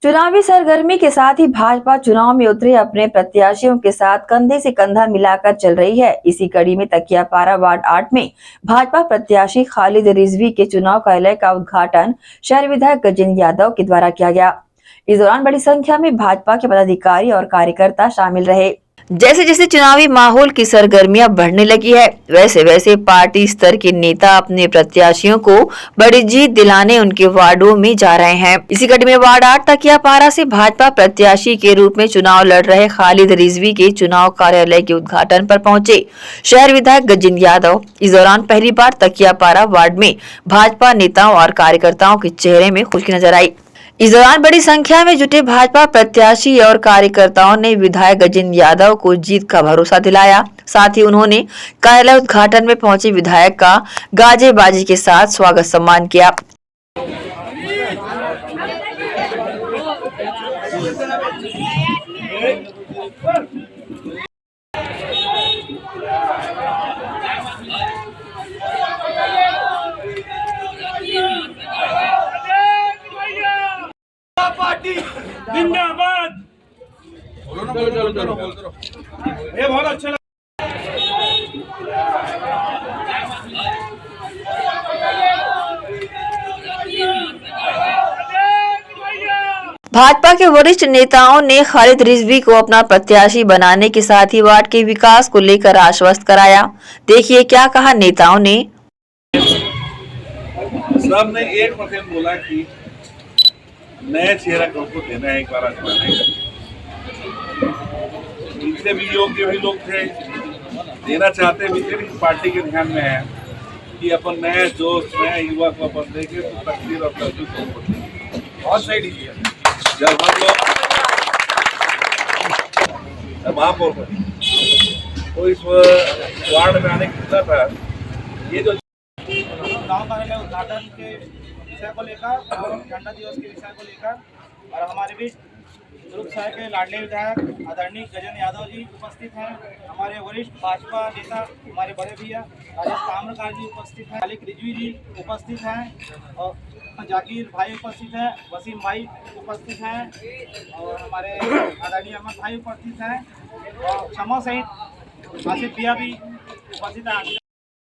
चुनावी सरगर्मी के साथ ही भाजपा चुनाव में उतरे अपने प्रत्याशियों के साथ कंधे से कंधा मिलाकर चल रही है। इसी कड़ी में तकियापारा वार्ड 8 में भाजपा प्रत्याशी खालिद रिजवी के चुनाव कार्यालय का उद्घाटन शहर विधायक गजेंद्र यादव के द्वारा किया गया। इस दौरान बड़ी संख्या में भाजपा के पदाधिकारी और कार्यकर्ता शामिल रहे। जैसे जैसे चुनावी माहौल की सरगर्मियां बढ़ने लगी है, वैसे वैसे पार्टी स्तर के नेता अपने प्रत्याशियों को बड़ी जीत दिलाने उनके वार्डों में जा रहे हैं। इसी कड़ी में वार्ड 8 तकियापारा से भाजपा प्रत्याशी के रूप में चुनाव लड़ रहे खालिद रिजवी के चुनाव कार्यालय के उद्घाटन पर पहुंचे शहर विधायक गजेंद्र यादव। इस दौरान पहली बार तकियापारा वार्ड में भाजपा नेताओं और कार्यकर्ताओं के चेहरे में खुशी नजर आई। इस दौरान बड़ी संख्या में जुटे भाजपा प्रत्याशी और कार्यकर्ताओं ने विधायक गजेंद्र यादव को जीत का भरोसा दिलाया। साथ ही उन्होंने कार्यालय उद्घाटन में पहुंचे विधायक का गाजे बाजी के साथ स्वागत सम्मान किया। पार्टी जिंदाबाद। ये बहुत अच्छा भाजपा के वरिष्ठ नेताओं ने खालिद रिजवी को अपना प्रत्याशी बनाने के साथ ही वार्ड के विकास को लेकर आश्वस्त कराया। देखिए क्या कहा नेताओं ने। सबने 1% बोला कि नया चेहरा को देना है, एक बार आजमाना है। इनसे भी योग्य भी लोग थे, देना चाहते भी थे, लेकिन पार्टी के ध्यान में है कि अपन नया जोश नया युवा को अपन देंगे तो तकदीर और तरक्की बहुत सही लीजिए। जब हम लोग महापौर तो इस वार्ड में आने की इच्छा था, ये जो चुनाव कार्यालय उद्घाटन के विषय को लेकर और झंडा दिवस के विषय को लेकर और हमारे बीच दुर्ग शहर के लाडले विधायक आदरणीय गजेंद्र यादव जी उपस्थित हैं। हमारे वरिष्ठ भाजपा नेता हमारे बड़े भैया राजेश ताम्रकार जी उपस्थित हैं, खालिद रिजवी जी उपस्थित हैं और जाकिर भाई उपस्थित हैं, वसीम भाई उपस्थित हैं और हमारे आदरणीय अहमद भाई उपस्थित हैं और क्षमा सहित आसिफ भैया भी उपस्थित हैं।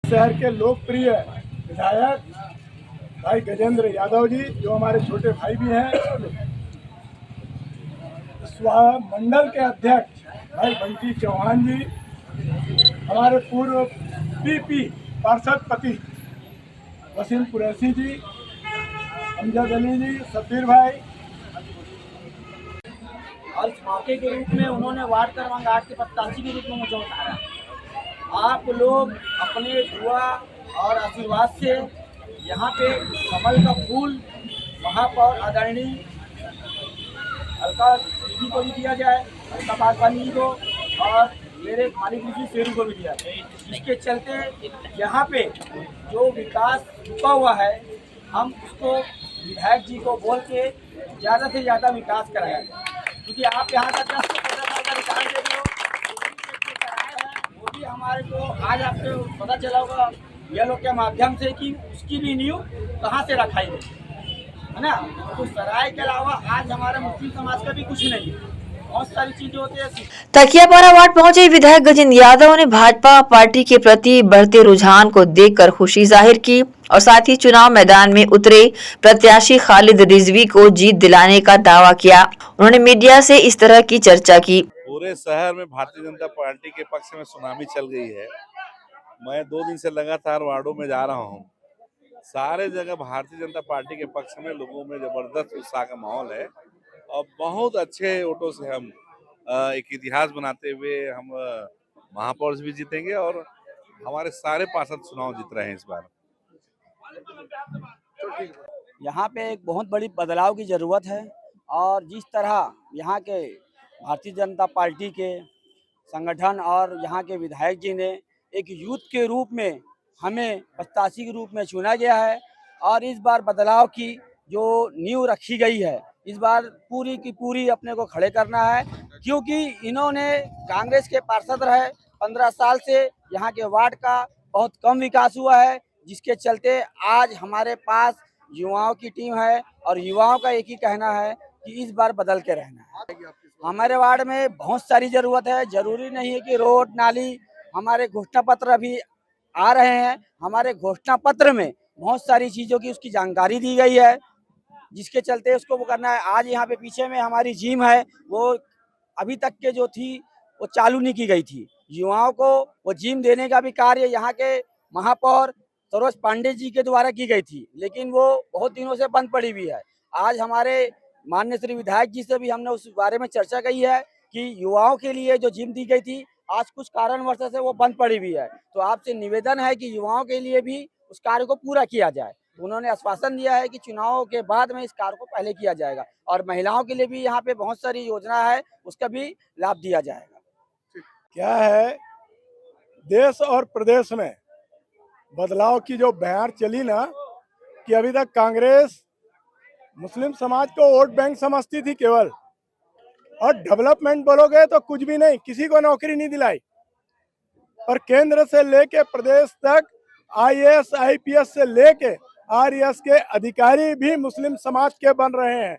शहर के लोकप्रिय विधायक भाई गजेंद्र यादव जी, जो हमारे छोटे भाई भी हैं, मंडल के अध्यक्ष भाई बंटी चौहान जी, हमारे पूर्व पीपी पार्षद पति वसीम कुरैशी जी, अमजद अली जी, सब्बीर भाई और इस मौके के रूप में उन्होंने वार्ड क्रमांक 8 के प्रत्याशी के रूप में मुझे उतारा। आप लोग अपने दुआ और आशीर्वाद से यहाँ पे कमल का फूल महापौर आदरणीय अलका दीदी को भी दिया जाए, अलका पासवानी जी को, और मेरे खालिद रिजवी शेरू को भी दिया जाए। इसके चलते यहाँ पे जो विकास रुका हुआ है, हम उसको विधायक जी को बोल के ज़्यादा से ज़्यादा विकास कराया जाए, क्योंकि आप यहाँ का 10 से 15 साल का विकास दे रहे हो, वो भी हमारे को आज आपको पता चला होगा ये लोग के माध्यम से कि उसकी भी नींव कहाँ से रखाई गई है ना। तो सराय के अलावा आज हमारे मुस्लिम समाज का भी कुछ नहीं है, बहुत सारी चीजें होती है। तकियापारा वार्ड पहुंचे विधायक गजेंद्र यादव ने भाजपा पार्टी के प्रति बढ़ते रुझान को देखकर खुशी जाहिर की और साथ ही चुनाव मैदान में उतरे प्रत्याशी खालिद रिजवी को जीत दिलाने का दावा किया। उन्होंने मीडिया से इस तरह की चर्चा की। पूरे शहर में भारतीय जनता पार्टी के पक्ष में सुनामी चल गई है। मैं 2 दिन से लगातार वार्डों में जा रहा हूँ, सारे जगह भारतीय जनता पार्टी के पक्ष में लोगों में जबरदस्त उत्साह का माहौल है और बहुत अच्छे वोटों से हम एक इतिहास बनाते हुए हम महापौर भी जीतेंगे और हमारे सारे पार्षद चुनाव जीत रहे हैं इस बार। यहाँ पे एक बहुत बड़ी बदलाव की ज़रूरत है और जिस तरह यहाँ के भारतीय जनता पार्टी के संगठन और यहाँ के विधायक जी ने एक यूथ के रूप में हमें प्रत्याशी के रूप में चुना गया है और इस बार बदलाव की जो नींव रखी गई है, इस बार पूरी की पूरी अपने को खड़े करना है, क्योंकि इन्होंने कांग्रेस के पार्षद रहे 15 साल से यहाँ के वार्ड का बहुत कम विकास हुआ है, जिसके चलते आज हमारे पास युवाओं की टीम है और युवाओं का एक ही कहना है कि इस बार बदल के रहना है। हमारे वार्ड में बहुत सारी जरूरत है, जरूरी नहीं है कि रोड नाली, हमारे घोषणा पत्र अभी आ रहे हैं। हमारे घोषणा पत्र में बहुत सारी चीजों की उसकी जानकारी दी गई है, जिसके चलते उसको वो करना है। आज यहाँ पे पीछे में हमारी जिम है, वो अभी तक के जो थी वो चालू नहीं की गई थी। युवाओं को वो जिम देने का भी कार्य यहाँ के महापौर सरोज पांडे जी के द्वारा की गई थी, लेकिन वो बहुत दिनों से बंद पड़ी हुई है। आज हमारे माननीय श्री विधायक जी से भी हमने उस बारे में चर्चा की है कि युवाओं के लिए जो जिम दी गई थी, आज कुछ कारणवश से वो बंद पड़ी हुई है। तो आपसे निवेदन है कि युवाओं के लिए भी उस कार्य को पूरा किया जाए। उन्होंने आश्वासन दिया है कि चुनाव के बाद में इस कार्य को पहले किया जाएगा, और महिलाओं के लिए भी यहाँ पे बहुत सारी योजना है, उसका भी लाभ दिया जाएगा। क्या है, देश और प्रदेश में बदलाव की जो बयार चली ना, कि अभी तक कांग्रेस मुस्लिम समाज को वोट बैंक समझती थी केवल, और डेवलपमेंट बोलोगे तो कुछ भी नहीं, किसी को नौकरी नहीं दिलाई। और केंद्र से लेके प्रदेश तक IAS IPS से लेके RES के अधिकारी भी मुस्लिम समाज के बन रहे हैं,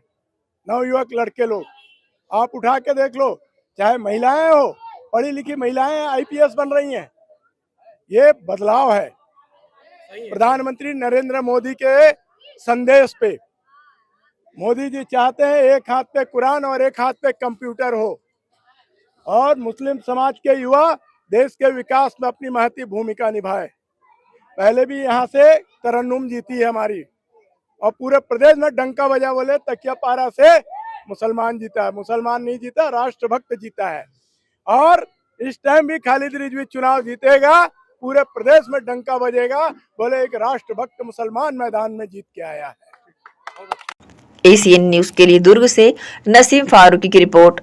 नवयुवक लड़के लोग। आप उठा के देख लो, चाहे महिलाएं हो, पढ़ी लिखी महिलाएं IPS बन रही हैं। ये बदलाव है प्रधानमंत्री नरेंद्र मोदी के संदेश पे। मोदी जी चाहते हैं एक हाथ पे कुरान और एक हाथ पे कंप्यूटर हो, और मुस्लिम समाज के युवा देश के विकास में अपनी महती भूमिका निभाए। पहले भी यहाँ से तरन्नुम जीती है हमारी, और पूरे प्रदेश में डंका बजा बोले तकिया पारा से मुसलमान जीता है। मुसलमान नहीं जीता, राष्ट्रभक्त जीता है। और इस टाइम भी खालिद रिजवी चुनाव जीतेगा, पूरे प्रदेश में डंका बजेगा, बोले एक राष्ट्रभक्त मुसलमान मैदान में जीत के आया है। ACN न्यूज के लिए दुर्ग से नसीम फारूकी की रिपोर्ट।